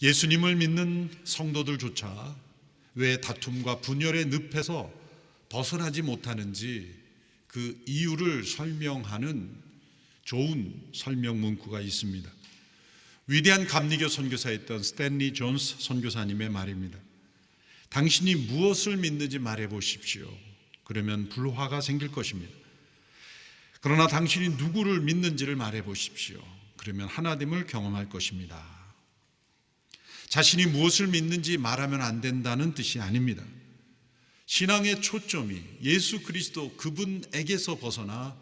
예수님을 믿는 성도들조차 왜 다툼과 분열의 늪에서 벗어나지 못하는지 그 이유를 설명하는 좋은 설명 문구가 있습니다. 위대한 감리교 선교사였던 스탠리 존스 선교사님의 말입니다. 당신이 무엇을 믿는지 말해 보십시오. 그러면 불화가 생길 것입니다. 그러나 당신이 누구를 믿는지를 말해 보십시오. 그러면 하나됨을 경험할 것입니다. 자신이 무엇을 믿는지 말하면 안 된다는 뜻이 아닙니다. 신앙의 초점이 예수 그리스도 그분에게서 벗어나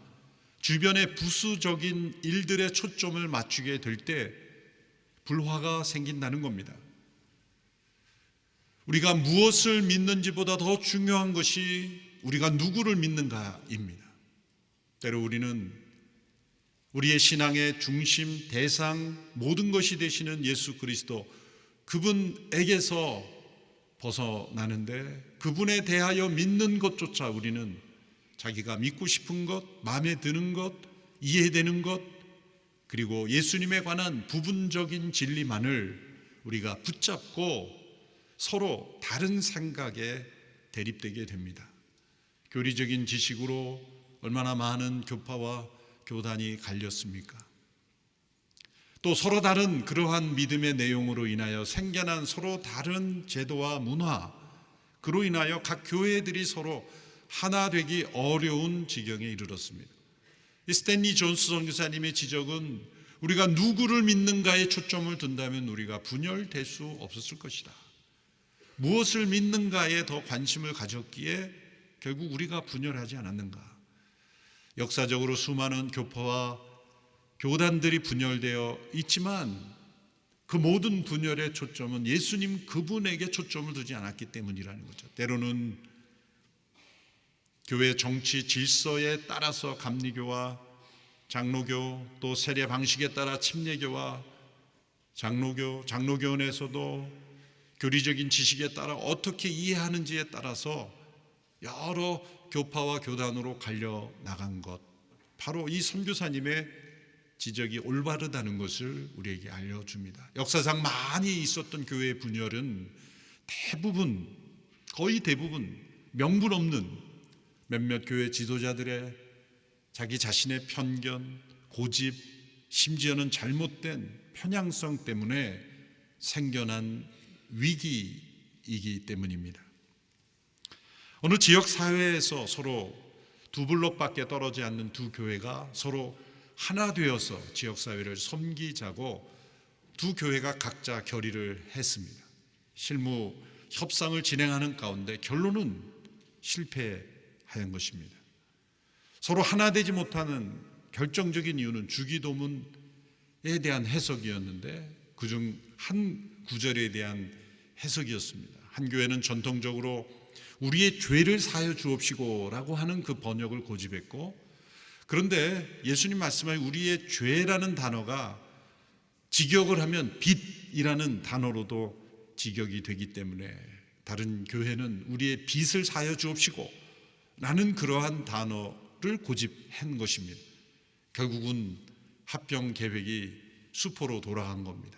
주변의 부수적인 일들에 초점을 맞추게 될 때 불화가 생긴다는 겁니다. 우리가 무엇을 믿는지보다 더 중요한 것이 우리가 누구를 믿는가입니다. 때로 우리는 우리의 신앙의 중심, 대상, 모든 것이 되시는 예수 그리스도 그분에게서 벗어나는데 그분에 대하여 믿는 것조차 우리는 자기가 믿고 싶은 것, 마음에 드는 것, 이해되는 것, 그리고 예수님에 관한 부분적인 진리만을 우리가 붙잡고 서로 다른 생각에 대립되게 됩니다. 교리적인 지식으로 얼마나 많은 교파와 교단이 갈렸습니까? 또 서로 다른 그러한 믿음의 내용으로 인하여 생겨난 서로 다른 제도와 문화, 그로 인하여 각 교회들이 서로 하나 되기 어려운 지경에 이르렀습니다. 스탠리 존스 선교사님의 지적은 우리가 누구를 믿는가에 초점을 둔다면 우리가 분열될 수 없었을 것이다. 무엇을 믿는가에 더 관심을 가졌기에 결국 우리가 분열하지 않았는가. 역사적으로 수많은 교파와 교단들이 분열되어 있지만 그 모든 분열의 초점은 예수님 그분에게 초점을 두지 않았기 때문이라는 거죠. 때로는 교회 정치 질서에 따라서 감리교와 장로교, 또 세례 방식에 따라 침례교와 장로교원에서도 교리적인 지식에 따라 어떻게 이해하는지에 따라서 여러 교파와 교단으로 갈려 나간 것, 바로 이 선교사님의 지적이 올바르다는 것을 우리에게 알려줍니다. 역사상 많이 있었던 교회의 분열은 대부분, 거의 대부분 명분 없는 몇몇 교회 지도자들의 자기 자신의 편견, 고집, 심지어는 잘못된 편향성 때문에 생겨난 위기이기 때문입니다. 어느 지역 사회에서 서로 두 블록밖에 떨어지지 않는 두 교회가 서로 하나 되어서 지역 사회를 섬기자고 두 교회가 각자 결의를 했습니다. 실무 협상을 진행하는 가운데 결론은 실패한 것입니다. 서로 하나 되지 못하는 결정적인 이유는 주기도문에 대한 해석이었는데 그중 한 구절에 대한 해석이었습니다. 한 교회는 전통적으로 우리의 죄를 사하여 주옵시고 라고 하는 그 번역을 고집했고, 그런데 예수님 말씀하신 우리의 죄라는 단어가 직역을 하면 빚이라는 단어로도 직역이 되기 때문에 다른 교회는 우리의 빚을 사하여 주옵시고 라는 그러한 단어를 고집한 것입니다. 결국은 합병 계획이 수포로 돌아간 겁니다.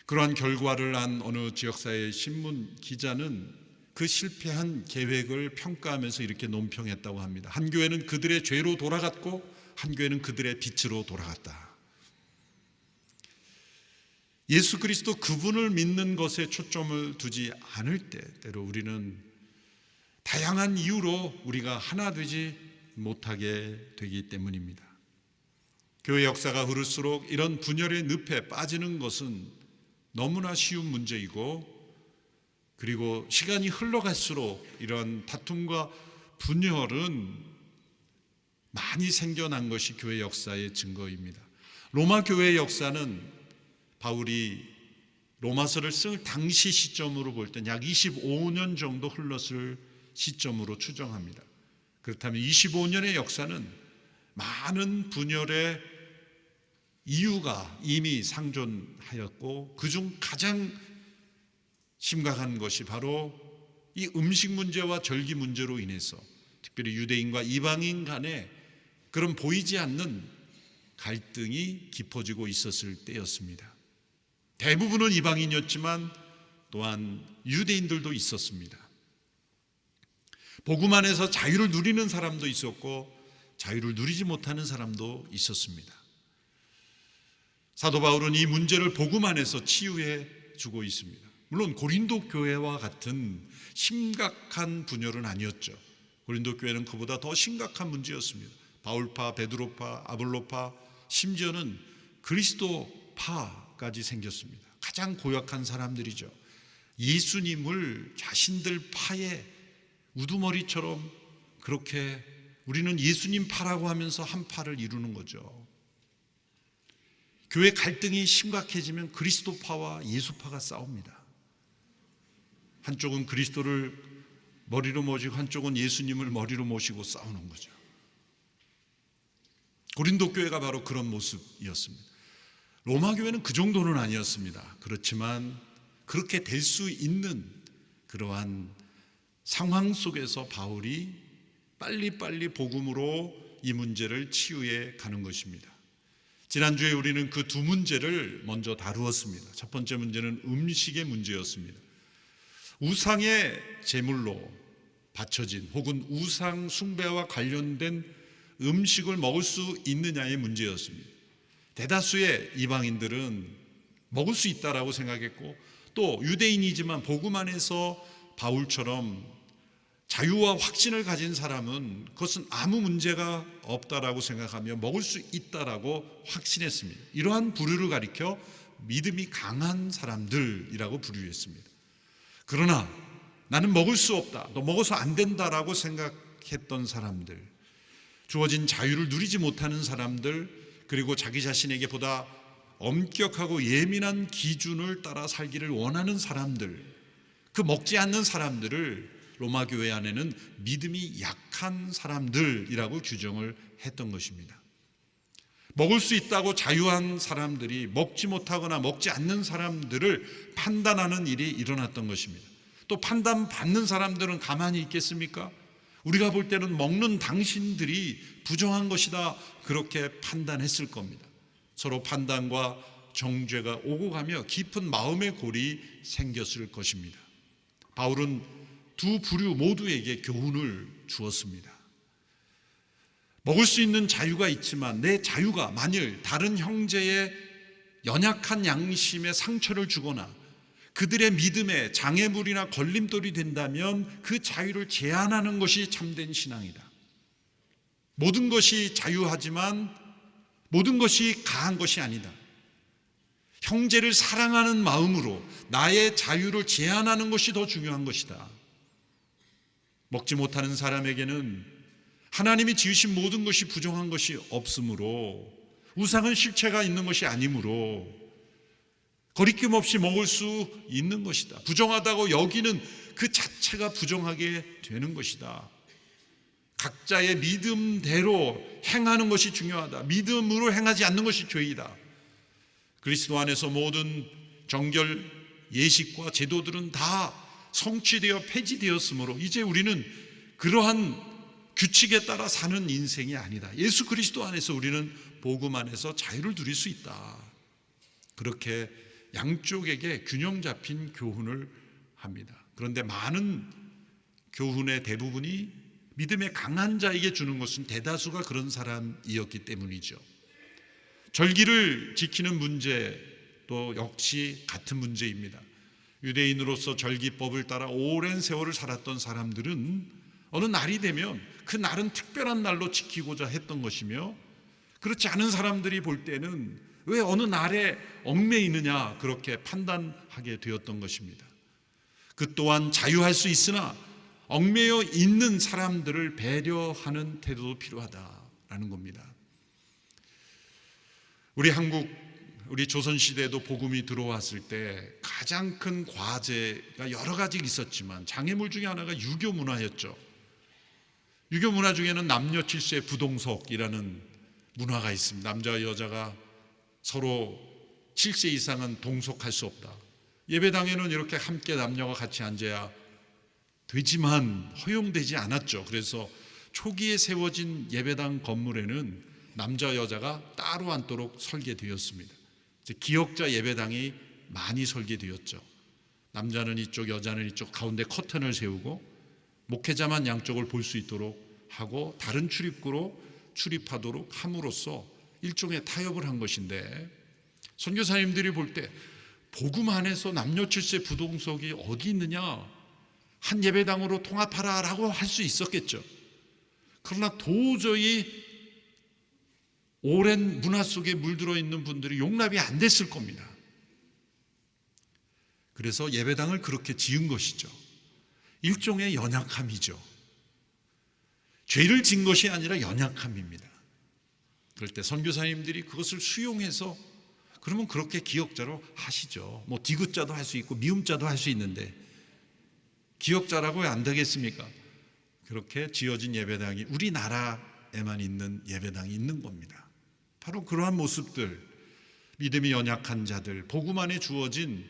그러한 결과를 안 어느 지역사회 신문 기자는 그 실패한 계획을 평가하면서 이렇게 논평했다고 합니다. 한 교회는 그들의 죄로 돌아갔고 한 교회는 그들의 빛으로 돌아갔다. 예수 그리스도 그분을 믿는 것에 초점을 두지 않을 때 때로 우리는 다양한 이유로 우리가 하나 되지 못하게 되기 때문입니다. 교회 역사가 흐를수록 이런 분열의 늪에 빠지는 것은 너무나 쉬운 문제이고, 그리고 시간이 흘러갈수록 이런 다툼과 분열은 많이 생겨난 것이 교회 역사의 증거입니다. 로마 교회의 역사는 바울이 로마서를 쓸 당시 시점으로 볼 땐 약 25년 정도 흘렀을 시점으로 추정합니다. 그렇다면 25년의 역사는 많은 분열의 이유가 이미 상존하였고 그중 가장 심각한 것이 바로 이 음식 문제와 절기 문제로 인해서 특별히 유대인과 이방인 간에 그런 보이지 않는 갈등이 깊어지고 있었을 때였습니다. 대부분은 이방인이었지만 또한 유대인들도 있었습니다. 복음 안에서 자유를 누리는 사람도 있었고 자유를 누리지 못하는 사람도 있었습니다. 사도 바울은 이 문제를 복음 안에서 치유해 주고 있습니다. 물론 고린도 교회와 같은 심각한 분열은 아니었죠. 고린도 교회는 그보다 더 심각한 문제였습니다. 바울파, 베드로파, 아볼로파, 심지어는 그리스도파까지 생겼습니다. 가장 고약한 사람들이죠. 예수님을 자신들 파의 우두머리처럼 그렇게 우리는 예수님 파라고 하면서 한 파를 이루는 거죠. 교회 갈등이 심각해지면 그리스도파와 예수파가 싸웁니다. 한쪽은 그리스도를 머리로 모시고 한쪽은 예수님을 머리로 모시고 싸우는 거죠. 고린도 교회가 바로 그런 모습이었습니다. 로마 교회는 그 정도는 아니었습니다. 그렇지만 그렇게 될 수 있는 그러한 상황 속에서 바울이 빨리빨리 복음으로 이 문제를 치유해 가는 것입니다. 지난주에 우리는 그 두 문제를 먼저 다루었습니다. 첫 번째 문제는 음식의 문제였습니다. 우상의 제물로 바쳐진 혹은 우상 숭배와 관련된 음식을 먹을 수 있느냐의 문제였습니다. 대다수의 이방인들은 먹을 수 있다라고 생각했고 또 유대인이지만 복음 안에서 바울처럼 자유와 확신을 가진 사람은 그것은 아무 문제가 없다라고 생각하며 먹을 수 있다라고 확신했습니다. 이러한 부류를 가리켜 믿음이 강한 사람들이라고 부류했습니다. 그러나 나는 먹을 수 없다, 너 먹어서 안 된다라고 생각했던 사람들, 주어진 자유를 누리지 못하는 사람들, 그리고 자기 자신에게 보다 엄격하고 예민한 기준을 따라 살기를 원하는 사람들, 그 먹지 않는 사람들을 로마 교회 안에는 믿음이 약한 사람들이라고 규정을 했던 것입니다. 먹을 수 있다고 자유한 사람들이 먹지 못하거나 먹지 않는 사람들을 판단하는 일이 일어났던 것입니다. 또 판단받는 사람들은 가만히 있겠습니까? 우리가 볼 때는 먹는 당신들이 부정한 것이다, 그렇게 판단했을 겁니다. 서로 판단과 정죄가 오고 가며 깊은 마음의 골이 생겼을 것입니다. 바울은 두 부류 모두에게 교훈을 주었습니다. 먹을 수 있는 자유가 있지만 내 자유가 만일 다른 형제의 연약한 양심에 상처를 주거나 그들의 믿음에 장애물이나 걸림돌이 된다면 그 자유를 제한하는 것이 참된 신앙이다. 모든 것이 자유하지만 모든 것이 가한 것이 아니다. 형제를 사랑하는 마음으로 나의 자유를 제한하는 것이 더 중요한 것이다. 먹지 못하는 사람에게는 하나님이 지으신 모든 것이 부정한 것이 없으므로, 우상은 실체가 있는 것이 아니므로 거리낌 없이 먹을 수 있는 것이다. 부정하다고 여기는 그 자체가 부정하게 되는 것이다. 각자의 믿음대로 행하는 것이 중요하다. 믿음으로 행하지 않는 것이 죄이다. 그리스도 안에서 모든 정결 예식과 제도들은 다 성취되어 폐지되었으므로 이제 우리는 그러한 규칙에 따라 사는 인생이 아니다. 예수 그리스도 안에서 우리는 복음 안에서 자유를 누릴 수 있다. 그렇게 양쪽에게 균형 잡힌 교훈을 합니다. 그런데 많은 교훈의 대부분이 믿음의 강한 자에게 주는 것은 대다수가 그런 사람이었기 때문이죠. 절기를 지키는 문제도 역시 같은 문제입니다. 유대인으로서 절기법을 따라 오랜 세월을 살았던 사람들은 어느 날이 되면 그 날은 특별한 날로 지키고자 했던 것이며, 그렇지 않은 사람들이 볼 때는 왜 어느 날에 얽매이느냐 그렇게 판단하게 되었던 것입니다. 그 또한 자유할 수 있으나 얽매여 있는 사람들을 배려하는 태도도 필요하다라는 겁니다. 우리 조선시대에도 복음이 들어왔을 때 가장 큰 과제가 여러 가지 있었지만 장애물 중에 하나가 유교 문화였죠. 유교 문화 중에는 남녀 칠세 부동석이라는 문화가 있습니다. 남자와 여자가 서로 7세 이상은 동석할 수 없다. 예배당에는 이렇게 함께 남녀가 같이 앉아야 되지만 허용되지 않았죠. 그래서 초기에 세워진 예배당 건물에는 남자 여자가 따로 앉도록 설계되었습니다. 기역자 예배당이 많이 설계되었죠. 남자는 이쪽, 여자는 이쪽, 가운데 커튼을 세우고 목회자만 양쪽을 볼 수 있도록 하고 다른 출입구로 출입하도록 함으로써 일종의 타협을 한 것인데, 선교사님들이 볼 때 복음 안에서 남녀 칠세 부동석이 어디 있느냐, 한 예배당으로 통합하라라고 할 수 있었겠죠. 그러나 도저히 오랜 문화 속에 물들어 있는 분들이 용납이 안 됐을 겁니다. 그래서 예배당을 그렇게 지은 것이죠. 일종의 연약함이죠. 죄를 진 것이 아니라 연약함입니다. 그럴 때 선교사님들이 그것을 수용해서, 그러면 그렇게 기역자로 하시죠. 뭐 디귿자도 할 수 있고 미음자도 할 수 있는데 기역자라고 왜 안 되겠습니까? 그렇게 지어진 예배당이 우리나라에만 있는 예배당이 있는 겁니다. 바로 그러한 모습들, 믿음이 연약한 자들, 복음 안에 주어진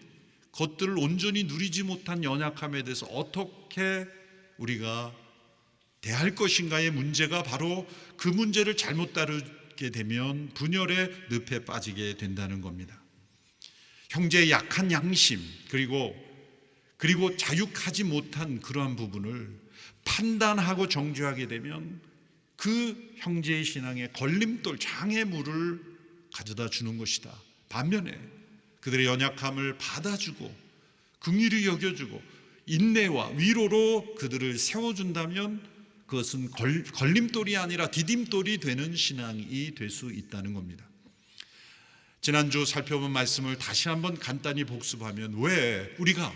것들을 온전히 누리지 못한 연약함에 대해서 어떻게 우리가 대할 것인가의 문제가, 바로 그 문제를 잘못 다루게 되면 분열의 늪에 빠지게 된다는 겁니다. 형제의 약한 양심, 그리고 자육하지 못한 그러한 부분을 판단하고 정죄하게 되면 그 형제의 신앙에 걸림돌, 장애물을 가져다 주는 것이다. 반면에 그들의 연약함을 받아주고 긍휼히 여겨주고 인내와 위로로 그들을 세워준다면 그것은 걸림돌이 아니라 디딤돌이 되는 신앙이 될 수 있다는 겁니다. 지난주 살펴본 말씀을 다시 한번 간단히 복습하면, 왜 우리가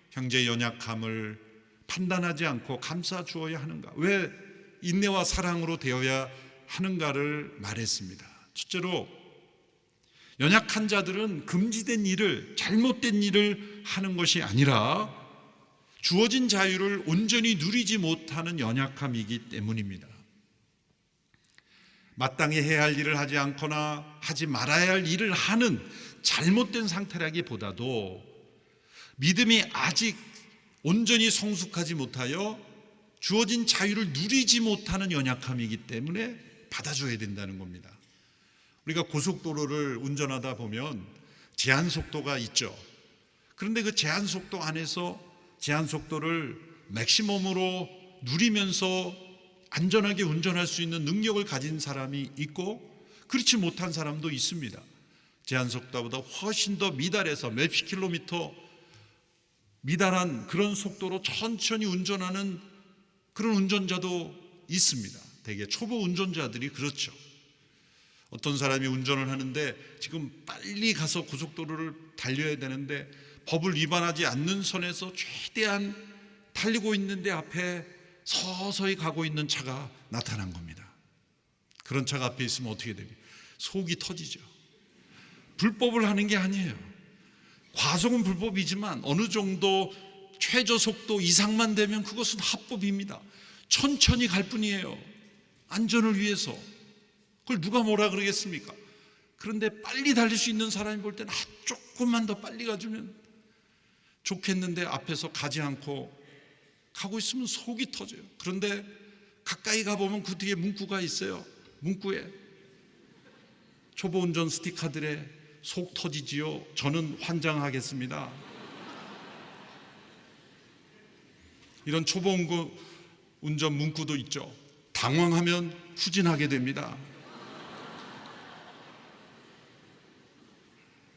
형제의 연약함을 판단하지 않고 감싸 주어야 하는가, 왜 인내와 사랑으로 되어야 하는가를 말했습니다. 첫째로, 연약한 자들은 금지된 일을, 잘못된 일을 하는 것이 아니라 주어진 자유를 온전히 누리지 못하는 연약함이기 때문입니다. 마땅히 해야 할 일을 하지 않거나 하지 말아야 할 일을 하는 잘못된 상태라기보다도 믿음이 아직 온전히 성숙하지 못하여 주어진 자유를 누리지 못하는 연약함이기 때문에 받아줘야 된다는 겁니다. 우리가 고속도로를 운전하다 보면 제한 속도가 있죠. 그런데 그 제한 속도 안에서 제한 속도를 맥시멈으로 누리면서 안전하게 운전할 수 있는 능력을 가진 사람이 있고 그렇지 못한 사람도 있습니다. 제한 속도보다 훨씬 더 미달해서 몇십 킬로미터 미달한 그런 속도로 천천히 운전하는 그런 운전자도 있습니다. 대개 초보 운전자들이 그렇죠. 어떤 사람이 운전을 하는데 지금 빨리 가서 고속도로를 달려야 되는데 법을 위반하지 않는 선에서 최대한 달리고 있는데 앞에 서서히 가고 있는 차가 나타난 겁니다. 그런 차가 앞에 있으면 어떻게 됩니까? 속이 터지죠. 불법을 하는 게 아니에요. 과속은 불법이지만 어느 정도 최저 속도 이상만 되면 그것은 합법입니다. 천천히 갈 뿐이에요. 안전을 위해서. 그걸 누가 뭐라 그러겠습니까? 그런데 빨리 달릴 수 있는 사람이 볼 때는 조금만 더 빨리 가주면 좋겠는데 앞에서 가지 않고 가고 있으면 속이 터져요. 그런데 가까이 가보면 그 뒤에 문구가 있어요. 문구에 초보 운전 스티커들의 속 터지지요, 저는 환장하겠습니다. 이런 초보 운전 문구도 있죠. 당황하면 후진하게 됩니다.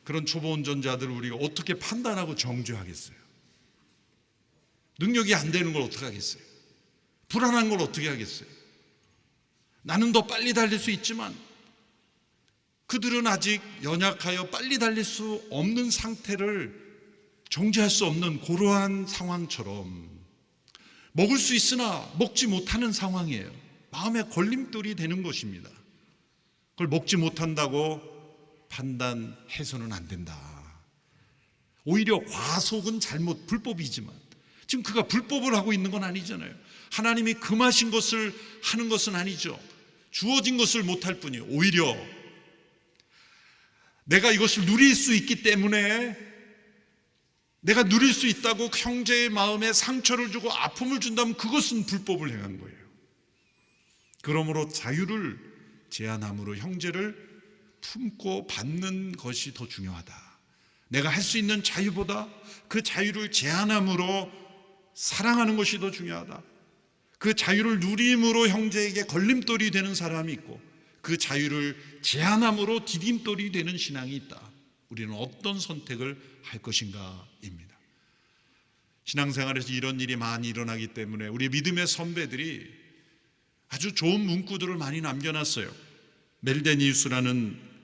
그런 초보 운전자들을 우리가 어떻게 판단하고 정죄하겠어요? 능력이 안 되는 걸 어떻게 하겠어요? 불안한 걸 어떻게 하겠어요? 나는 더 빨리 달릴 수 있지만 그들은 아직 연약하여 빨리 달릴 수 없는 상태를 정죄할 수 없는 그러한 상황처럼 먹을 수 있으나 먹지 못하는 상황이에요. 마음에 걸림돌이 되는 것입니다. 그걸 먹지 못한다고 판단해서는 안 된다. 오히려 과속은 불법이지만 지금 그가 불법을 하고 있는 건 아니잖아요. 하나님이 금하신 것을 하는 것은 아니죠. 주어진 것을 못할 뿐이에요. 오히려 내가 이것을 누릴 수 있기 때문에, 내가 누릴 수 있다고 형제의 마음에 상처를 주고 아픔을 준다면 그것은 불법을 행한 거예요. 그러므로 자유를 제한함으로 형제를 품고 받는 것이 더 중요하다. 내가 할 수 있는 자유보다 그 자유를 제한함으로 사랑하는 것이 더 중요하다. 그 자유를 누림으로 형제에게 걸림돌이 되는 사람이 있고 그 자유를 제한함으로 디딤돌이 되는 신앙이 있다. 우리는 어떤 선택을 할 것인가입니다. 신앙생활에서 이런 일이 많이 일어나기 때문에 우리 믿음의 선배들이 아주 좋은 문구들을 많이 남겨놨어요. 멜데니우스라는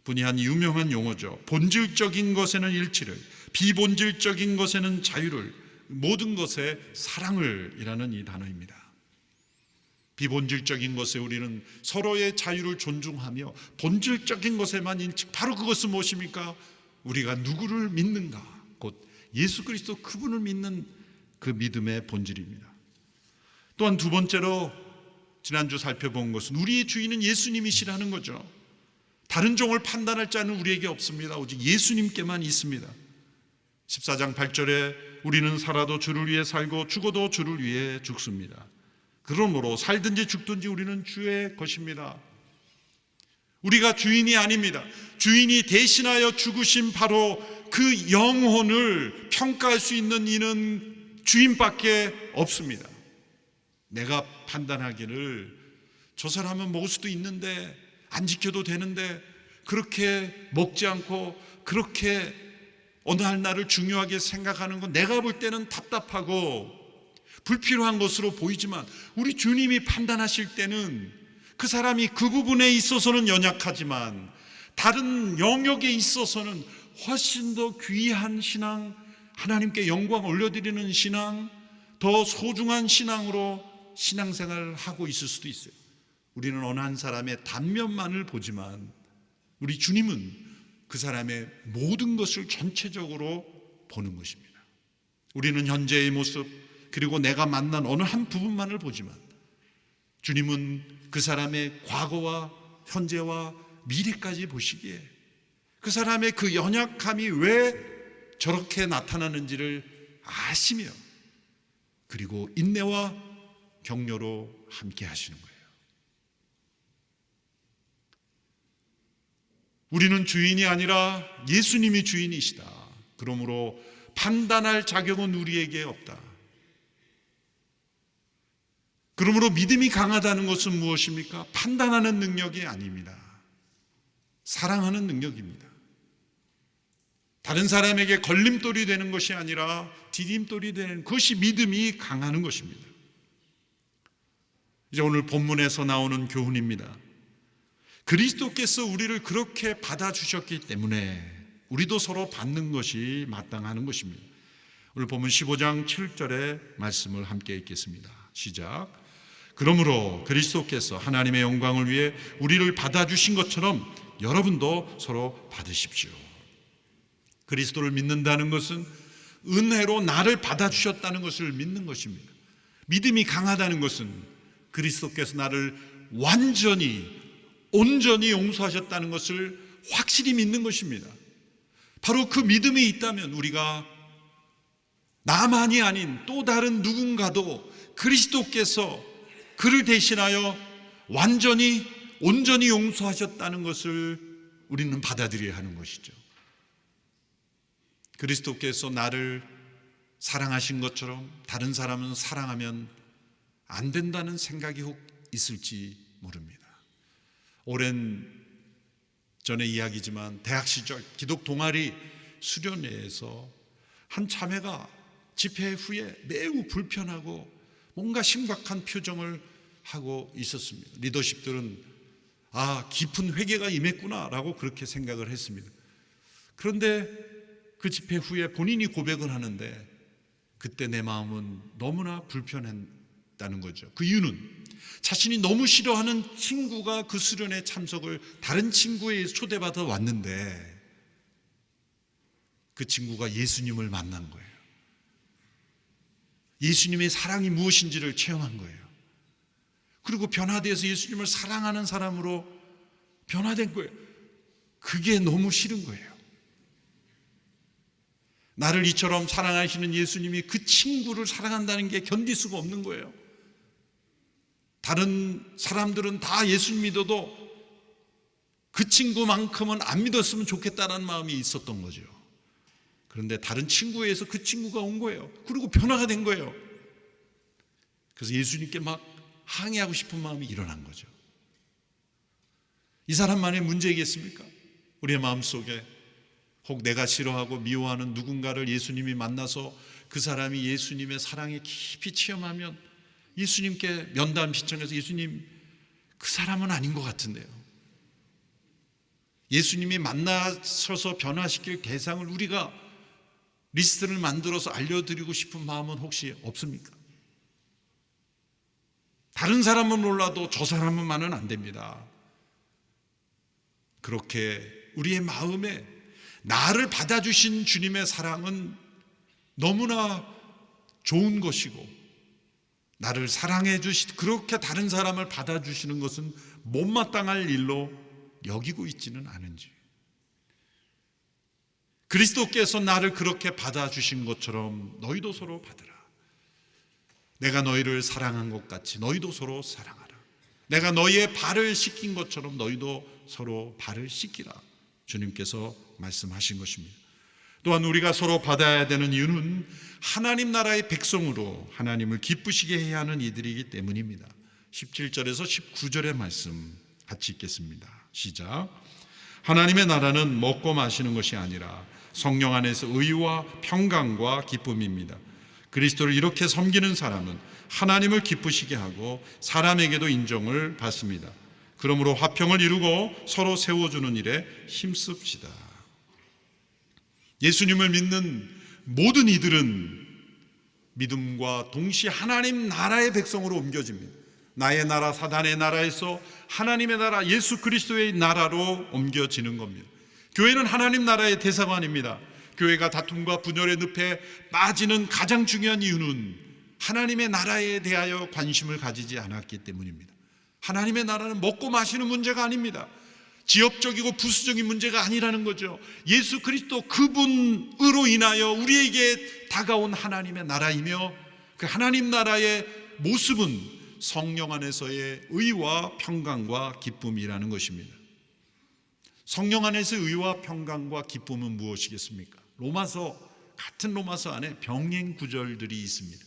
분이 한 유명한 용어죠. 본질적인 것에는 일치를, 비본질적인 것에는 자유를, 모든 것에 사랑을 이라는 이 단어입니다. 비본질적인 것에 우리는 서로의 자유를 존중하며 본질적인 것에만 인치, 바로 그것은 무엇입니까? 우리가 누구를 믿는가, 곧 예수 그리스도 그분을 믿는 그 믿음의 본질입니다. 또한 두 번째로 지난주 살펴본 것은 우리의 주인은 예수님이시라는 거죠. 다른 종을 판단할 자는 우리에게 없습니다. 오직 예수님께만 있습니다. 14장 8절에 우리는 살아도 주를 위해 살고 죽어도 주를 위해 죽습니다. 그러므로 살든지 죽든지 우리는 주의 것입니다. 우리가 주인이 아닙니다. 주인이 대신하여 죽으신 바로 그 영혼을 평가할 수 있는 이는 주인밖에 없습니다. 내가 판단하기를 저 사람은 먹을 수도 있는데 안 지켜도 되는데 그렇게 먹지 않고 그렇게 어느 한 날을 중요하게 생각하는 건 내가 볼 때는 답답하고 불필요한 것으로 보이지만 우리 주님이 판단하실 때는 그 사람이 그 부분에 있어서는 연약하지만 다른 영역에 있어서는 훨씬 더 귀한 신앙, 하나님께 영광 올려드리는 신앙, 더 소중한 신앙으로 신앙생활을 하고 있을 수도 있어요. 우리는 어느 한 사람의 단면만을 보지만 우리 주님은 그 사람의 모든 것을 전체적으로 보는 것입니다. 우리는 현재의 모습 그리고 내가 만난 어느 한 부분만을 보지만 주님은 그 사람의 과거와 현재와 미래까지 보시기에 그 사람의 그 연약함이 왜 저렇게 나타나는지를 아시며 그리고 인내와 격려로 함께 하시는 거예요. 우리는 주인이 아니라 예수님이 주인이시다. 그러므로 판단할 자격은 우리에게 없다. 그러므로 믿음이 강하다는 것은 무엇입니까? 판단하는 능력이 아닙니다. 사랑하는 능력입니다. 다른 사람에게 걸림돌이 되는 것이 아니라 디딤돌이 되는 그것이 믿음이 강하는 것입니다. 이제 오늘 본문에서 나오는 교훈입니다. 그리스도께서 우리를 그렇게 받아주셨기 때문에 우리도 서로 받는 것이 마땅한 것입니다. 오늘 본문 15장 7절의 말씀을 함께 읽겠습니다. 시작. 그러므로 그리스도께서 하나님의 영광을 위해 우리를 받아주신 것처럼 여러분도 서로 받으십시오. 그리스도를 믿는다는 것은 은혜로 나를 받아주셨다는 것을 믿는 것입니다. 믿음이 강하다는 것은 그리스도께서 나를 완전히 온전히 용서하셨다는 것을 확실히 믿는 것입니다. 바로 그 믿음이 있다면 우리가 나만이 아닌 또 다른 누군가도 그리스도께서 그를 대신하여 완전히 온전히 용서하셨다는 것을 우리는 받아들여야 하는 것이죠. 그리스도께서 나를 사랑하신 것처럼 다른 사람은 사랑하면 안 된다는 생각이 혹 있을지 모릅니다. 오랜 전의 이야기지만 대학 시절 기독 동아리 수련회에서 한 자매가 집회 후에 매우 불편하고 뭔가 심각한 표정을 하고 있었습니다. 리더십들은 깊은 회개가 임했구나 라고 그렇게 생각을 했습니다. 그런데 그 집회 후에 본인이 고백을 하는데 그때 내 마음은 너무나 불편했다는 거죠. 그 이유는 자신이 너무 싫어하는 친구가 그 수련회 참석을 다른 친구에 초대받아 왔는데 그 친구가 예수님을 만난 거예요. 예수님의 사랑이 무엇인지를 체험한 거예요. 그리고 변화되어서 예수님을 사랑하는 사람으로 변화된 거예요. 그게 너무 싫은 거예요. 나를 이처럼 사랑하시는 예수님이 그 친구를 사랑한다는 게 견딜 수가 없는 거예요. 다른 사람들은 다 예수님 믿어도 그 친구만큼은 안 믿었으면 좋겠다는 마음이 있었던 거죠. 그런데 다른 친구에 의해서 그 친구가 온 거예요. 그리고 변화가 된 거예요. 그래서 예수님께 막 항의하고 싶은 마음이 일어난 거죠. 이 사람만의 문제이겠습니까? 우리의 마음속에 혹 내가 싫어하고 미워하는 누군가를 예수님이 만나서 그 사람이 예수님의 사랑에 깊이 체험하면 예수님께 면담 신청해서 예수님, 그 사람은 아닌 것 같은데요. 예수님이 만나셔서 변화시킬 대상을 우리가 리스트를 만들어서 알려드리고 싶은 마음은 혹시 없습니까? 다른 사람은 몰라도 저 사람만은 안 됩니다. 그렇게 우리의 마음에 나를 받아주신 주님의 사랑은 너무나 좋은 것이고, 나를 사랑해 그렇게 다른 사람을 받아주시는 것은 못마땅할 일로 여기고 있지는 않은지, 그리스도께서 나를 그렇게 받아주신 것처럼 너희도 서로 받으라. 내가 너희를 사랑한 것 같이 너희도 서로 사랑하라. 내가 너희의 발을 씻긴 것처럼 너희도 서로 발을 씻기라. 주님께서 말씀하신 것입니다. 또한 우리가 서로 받아야 되는 이유는 하나님 나라의 백성으로 하나님을 기쁘시게 해야 하는 이들이기 때문입니다. 17절에서 19절의 말씀 같이 읽겠습니다. 시작. 하나님의 나라는 먹고 마시는 것이 아니라 성령 안에서 의와 평강과 기쁨입니다. 그리스도를 이렇게 섬기는 사람은 하나님을 기쁘시게 하고 사람에게도 인정을 받습니다. 그러므로 화평을 이루고 서로 세워주는 일에 힘씁시다. 예수님을 믿는 모든 이들은 믿음과 동시에 하나님 나라의 백성으로 옮겨집니다. 나의 나라, 사단의 나라에서 하나님의 나라, 예수 그리스도의 나라로 옮겨지는 겁니다. 교회는 하나님 나라의 대사관입니다. 교회가 다툼과 분열의 늪에 빠지는 가장 중요한 이유는 하나님의 나라에 대하여 관심을 가지지 않았기 때문입니다. 하나님의 나라는 먹고 마시는 문제가 아닙니다. 지역적이고 부수적인 문제가 아니라는 거죠. 예수 그리스도 그분으로 인하여 우리에게 다가온 하나님의 나라이며, 그 하나님 나라의 모습은 성령 안에서의 의와 평강과 기쁨이라는 것입니다. 성령 안에서의 의와 평강과 기쁨은 무엇이겠습니까? 같은 로마서 안에 병행 구절들이 있습니다.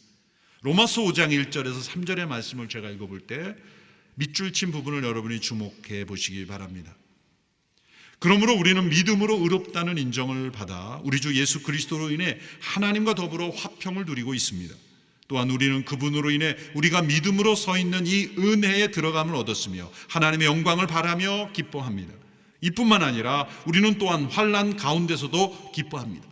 로마서 5장 1절에서 3절의 말씀을 제가 읽어볼 때 밑줄 친 부분을 여러분이 주목해 보시기 바랍니다. 그러므로 우리는 믿음으로 의롭다는 인정을 받아 우리 주 예수 그리스도로 인해 하나님과 더불어 화평을 누리고 있습니다. 또한 우리는 그분으로 인해 우리가 믿음으로 서 있는 이 은혜에 들어감을 얻었으며 하나님의 영광을 바라며 기뻐합니다. 이뿐만 아니라 우리는 또한 환난 가운데서도 기뻐합니다.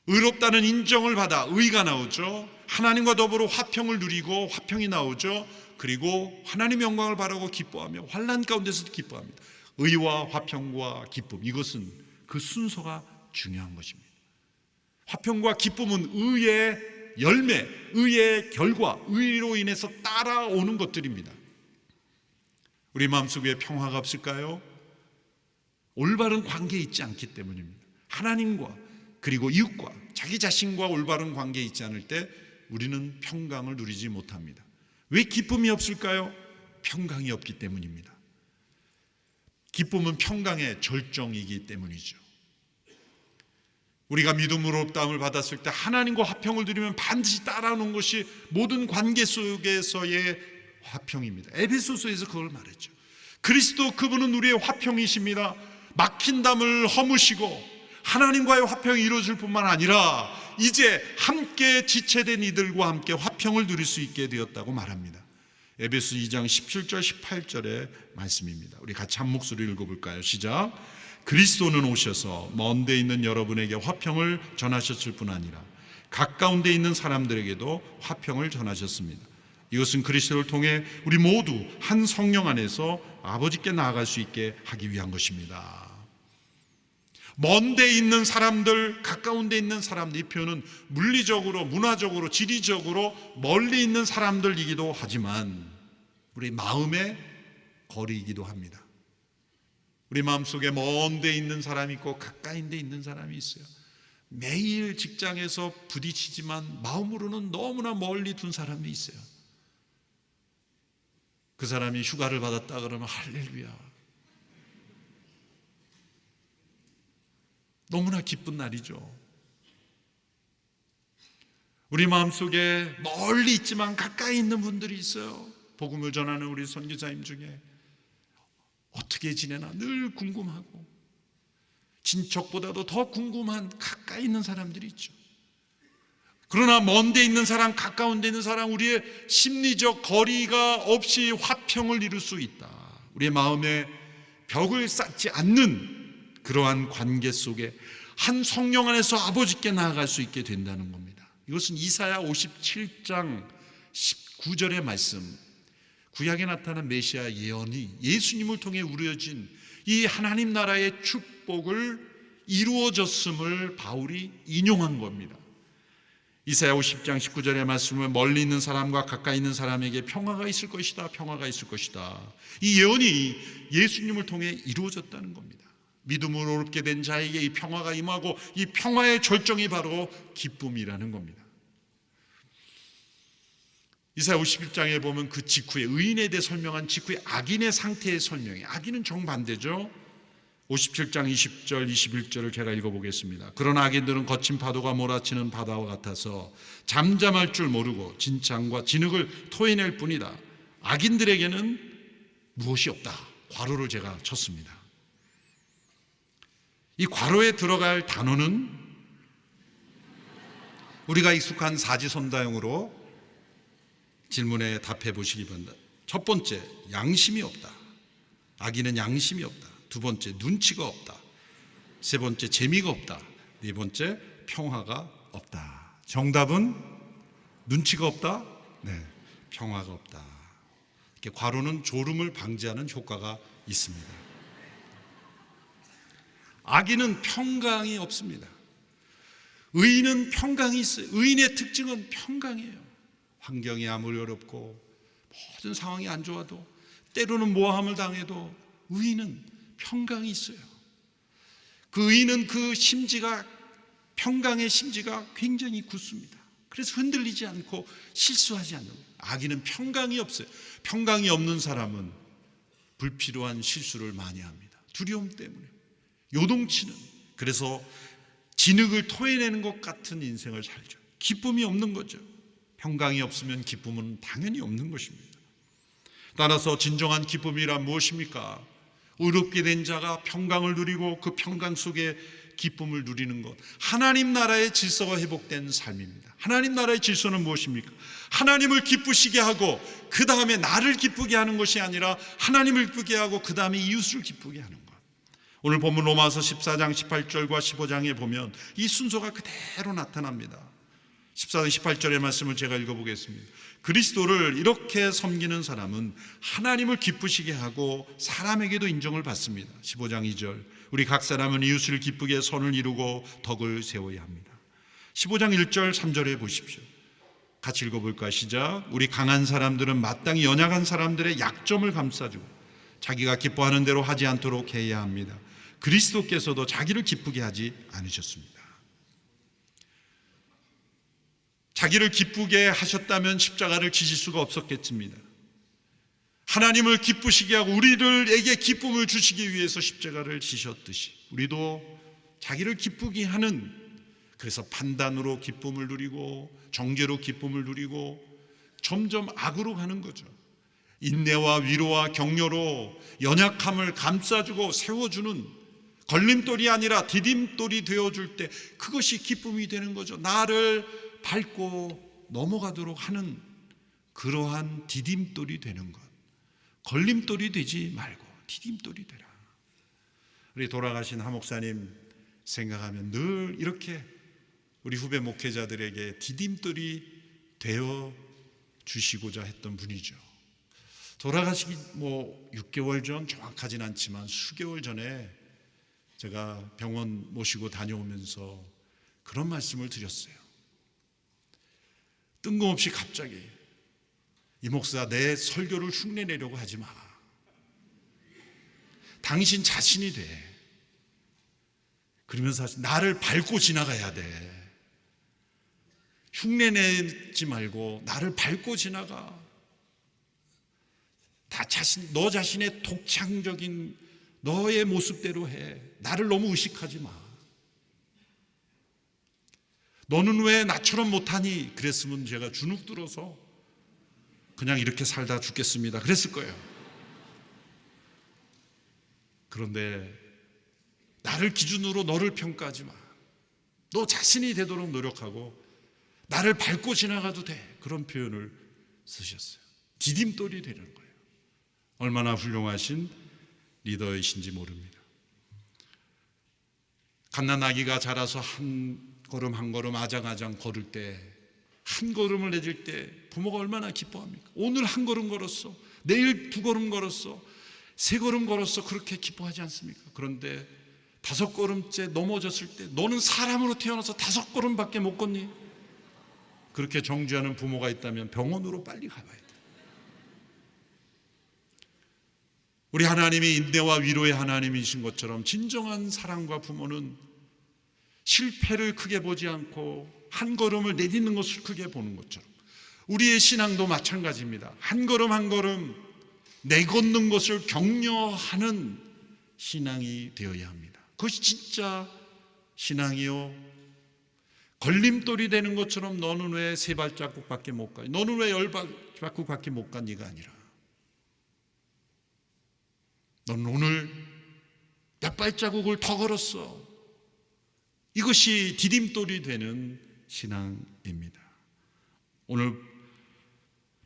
의롭다는 인정을 받아 의가 나오죠. 하나님과 더불어 화평을 누리고 화평이 나오죠. 그리고 하나님의 영광을 바라고 기뻐하며 환난 가운데서도 기뻐합니다. 의와 화평과 기쁨, 이것은 그 순서가 중요한 것입니다. 화평과 기쁨은 의의 열매, 의의 결과, 의로 인해서 따라오는 것들입니다. 우리 마음속에 평화가 없을까요? 올바른 관계에 있지 않기 때문입니다. 하나님과 그리고 이웃과 자기 자신과 올바른 관계에 있지 않을 때 우리는 평강을 누리지 못합니다. 왜 기쁨이 없을까요? 평강이 없기 때문입니다. 기쁨은 평강의 절정이기 때문이죠. 우리가 믿음으로 의롭다함을 받았을 때 하나님과 화평을 누리면 반드시 따라오는 것이 모든 관계 속에서의 화평입니다. 에베소서에서 그걸 말했죠. 그리스도 그분은 우리의 화평이십니다. 막힌 담을 허무시고 하나님과의 화평이 이루어질 뿐만 아니라 이제 함께 지체된 이들과 함께 화평을 누릴 수 있게 되었다고 말합니다. 에베소 2장 17절 18절의 말씀입니다. 우리 같이 한 목소리 읽어볼까요? 시작. 그리스도는 오셔서 먼 데 있는 여러분에게 화평을 전하셨을 뿐 아니라 가까운 데 있는 사람들에게도 화평을 전하셨습니다. 이것은 그리스도를 통해 우리 모두 한 성령 안에서 아버지께 나아갈 수 있게 하기 위한 것입니다. 먼 데 있는 사람들, 가까운 데 있는 사람들, 이 표현은 물리적으로, 문화적으로, 지리적으로 멀리 있는 사람들이기도 하지만 우리 마음의 거리이기도 합니다. 우리 마음속에 먼 데 있는 사람이 있고 가까이 데 있는 사람이 있어요. 매일 직장에서 부딪히지만 마음으로는 너무나 멀리 둔 사람이 있어요. 그 사람이 휴가를 받았다 그러면 할렐루야. 너무나 기쁜 날이죠. 우리 마음속에 멀리 있지만 가까이 있는 분들이 있어요. 복음을 전하는 우리 선교사님 중에 어떻게 지내나 늘 궁금하고, 친척보다도 더 궁금한 가까이 있는 사람들이 있죠. 그러나 먼 데 있는 사람, 가까운 데 있는 사람, 우리의 심리적 거리가 없이 화평을 이룰 수 있다. 우리의 마음에 벽을 쌓지 않는 그러한 관계 속에 한 성령 안에서 아버지께 나아갈 수 있게 된다는 겁니다. 이것은 이사야 57장 19절의 말씀, 구약에 나타난 메시아 예언이 예수님을 통해 이루어진 이 하나님 나라의 축복을 이루어졌음을 바울이 인용한 겁니다. 이사야 50장 19절의 말씀을 멀리 있는 사람과 가까이 있는 사람에게 평화가 있을 것이다, 평화가 있을 것이다. 이 예언이 예수님을 통해 이루어졌다는 겁니다. 믿음으로 얻게 된 자에게 이 평화가 임하고, 이 평화의 절정이 바로 기쁨이라는 겁니다. 이사야 51장에 보면 그 직후에, 의인에 대해 설명한 직후에 악인의 상태의 설명이, 악인은 정반대죠. 57장 20절 21절을 제가 읽어보겠습니다. 그러나 악인들은 거친 파도가 몰아치는 바다와 같아서 잠잠할 줄 모르고 진창과 진흙을 토해낼 뿐이다. 악인들에게는 무엇이 없다. 괄호를 제가 쳤습니다. 이 괄호에 들어갈 단어는 우리가 익숙한 사지선다형으로 질문에 답해 보시기 바랍니다. 첫 번째, 양심이 없다. 악인은 양심이 없다. 두 번째, 눈치가 없다. 세 번째, 재미가 없다. 네 번째, 평화가 없다. 정답은 눈치가 없다? 네, 평화가 없다. 이렇게 괄호는 졸음을 방지하는 효과가 있습니다. 악인은 평강이 없습니다. 의인은 평강이 있어요. 의인의 특징은 평강이에요. 환경이 아무리 어렵고 모든 상황이 안 좋아도, 때로는 모함을 당해도 의인은 평강이 있어요. 그 의인은 그 심지가, 평강의 심지가 굉장히 굳습니다. 그래서 흔들리지 않고 실수하지 않는 거예요. 악인은 평강이 없어요. 평강이 없는 사람은 불필요한 실수를 많이 합니다. 두려움 때문에. 요동치는, 그래서 진흙을 토해내는 것 같은 인생을 살죠. 기쁨이 없는 거죠. 평강이 없으면 기쁨은 당연히 없는 것입니다. 따라서 진정한 기쁨이란 무엇입니까? 의롭게 된 자가 평강을 누리고 그 평강 속에 기쁨을 누리는 것, 하나님 나라의 질서가 회복된 삶입니다. 하나님 나라의 질서는 무엇입니까? 하나님을 기쁘시게 하고 그 다음에 나를 기쁘게 하는 것이 아니라 하나님을 기쁘게 하고 그 다음에 이웃을 기쁘게 하는 것. 오늘 본문 로마서 14장 18절과 15장에 보면 이 순서가 그대로 나타납니다. 14장 18절의 말씀을 제가 읽어보겠습니다. 그리스도를 이렇게 섬기는 사람은 하나님을 기쁘시게 하고 사람에게도 인정을 받습니다. 15장 2절, 우리 각 사람은 이웃을 기쁘게 선을 이루고 덕을 세워야 합니다. 15장 1절 3절에 보십시오. 같이 읽어볼까요? 시작. 우리 강한 사람들은 마땅히 연약한 사람들의 약점을 감싸주고 자기가 기뻐하는 대로 하지 않도록 해야 합니다. 그리스도께서도 자기를 기쁘게 하지 않으셨습니다. 자기를 기쁘게 하셨다면 십자가를 지실 수가 없었겠습니다. 하나님을 기쁘시게 하고 우리들에게 기쁨을 주시기 위해서 십자가를 지셨듯이 우리도 자기를 기쁘게 하는, 그래서 판단으로 기쁨을 누리고 정죄로 기쁨을 누리고 점점 악으로 가는 거죠. 인내와 위로와 격려로 연약함을 감싸주고 세워주는, 걸림돌이 아니라 디딤돌이 되어줄 때 그것이 기쁨이 되는 거죠. 나를 밟고 넘어가도록 하는 그러한 디딤돌이 되는 것. 걸림돌이 되지 말고 디딤돌이 되라. 우리 돌아가신 하 목사님 생각하면 늘 이렇게 우리 후배 목회자들에게 디딤돌이 되어 주시고자 했던 분이죠. 돌아가시기 6개월 전, 정확하진 않지만 수개월 전에 제가 병원 모시고 다녀오면서 그런 말씀을 드렸어요. 뜬금없이 갑자기, 이 목사 내 설교를 흉내내려고 하지 마. 당신 자신이 돼. 그러면서 나를 밟고 지나가야 돼. 흉내내지 말고 나를 밟고 지나가. 너 자신의 독창적인 너의 모습대로 해. 나를 너무 의식하지 마. 너는 왜 나처럼 못하니? 그랬으면 제가 주눅 들어서 그냥 이렇게 살다 죽겠습니다 그랬을 거예요. 그런데 나를 기준으로 너를 평가하지 마. 너 자신이 되도록 노력하고 나를 밟고 지나가도 돼. 그런 표현을 쓰셨어요. 디딤돌이 되는 거예요. 얼마나 훌륭하신 리더이신지 모릅니다. 갓난아기가 자라서 한 걸음 한 걸음 아장아장 걸을 때, 한 걸음을 내딜 때 부모가 얼마나 기뻐합니까? 오늘 한 걸음 걸었어, 내일 두 걸음 걸었어, 세 걸음 걸었어, 그렇게 기뻐하지 않습니까? 그런데 다섯 걸음째 넘어졌을 때 너는 사람으로 태어나서 다섯 걸음밖에 못 걷니? 그렇게 정죄하는 부모가 있다면 병원으로 빨리 가봐야 돼. 우리 하나님이 인내와 위로의 하나님이신 것처럼 진정한 사랑과 부모는 실패를 크게 보지 않고 한 걸음을 내딛는 것을 크게 보는 것처럼 우리의 신앙도 마찬가지입니다. 한 걸음 한 걸음 내걷는 것을 격려하는 신앙이 되어야 합니다. 그것이 진짜 신앙이요. 걸림돌이 되는 것처럼 너는 왜 세 발자국밖에 못 가? 너는 왜 열 발자국밖에 못 가니가 아니라 너는 오늘 몇 발자국을 더 걸었어. 이것이 디딤돌이 되는 신앙입니다. 오늘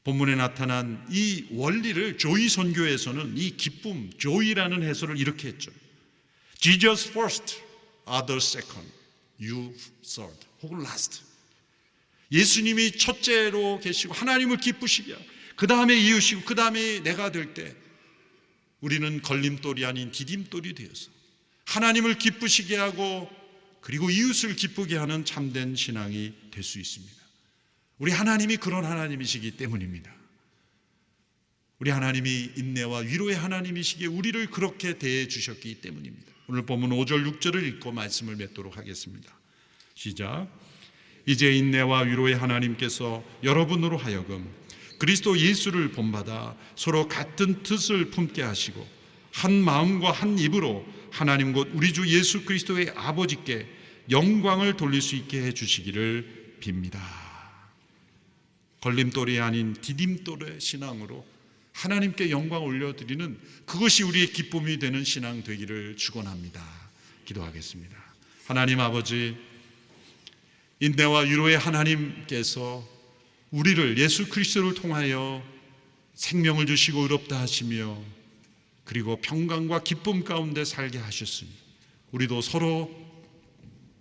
본문에 나타난 이 원리를 조이 선교에서는 이 기쁨, 조이라는 해설을 이렇게 했죠. Jesus first, others second, you third, 혹은 last. 예수님이 첫째로 계시고 하나님을 기쁘시게 하고 그 다음에 이웃이고 그 다음에 내가 될 때 우리는 걸림돌이 아닌 디딤돌이 되어서 하나님을 기쁘시게 하고 그리고 이웃을 기쁘게 하는 참된 신앙이 될 수 있습니다. 우리 하나님이 그런 하나님이시기 때문입니다. 우리 하나님이 인내와 위로의 하나님이시기에 우리를 그렇게 대해 주셨기 때문입니다. 오늘 본문 5절 6절을 읽고 말씀을 맺도록 하겠습니다. 시작. 이제 인내와 위로의 하나님께서 여러분으로 하여금 그리스도 예수를 본받아 서로 같은 뜻을 품게 하시고 한 마음과 한 입으로 하나님 곧 우리 주 예수 그리스도의 아버지께 영광을 돌릴 수 있게 해주시기를 빕니다. 걸림돌이 아닌 디딤돌의 신앙으로 하나님께 영광 올려드리는 그것이 우리의 기쁨이 되는 신앙 되기를 축원합니다. 기도하겠습니다. 하나님 아버지, 인내와 위로의 하나님께서 우리를 예수 그리스도를 통하여 생명을 주시고 의롭다 하시며 그리고 평강과 기쁨 가운데 살게 하셨으니 우리도 서로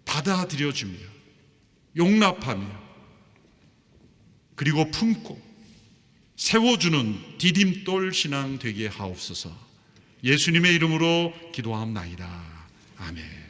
받아들여주며 용납하며 그리고 품고 세워주는 디딤돌 신앙 되게 하옵소서. 예수님의 이름으로 기도하옵나이다. 아멘.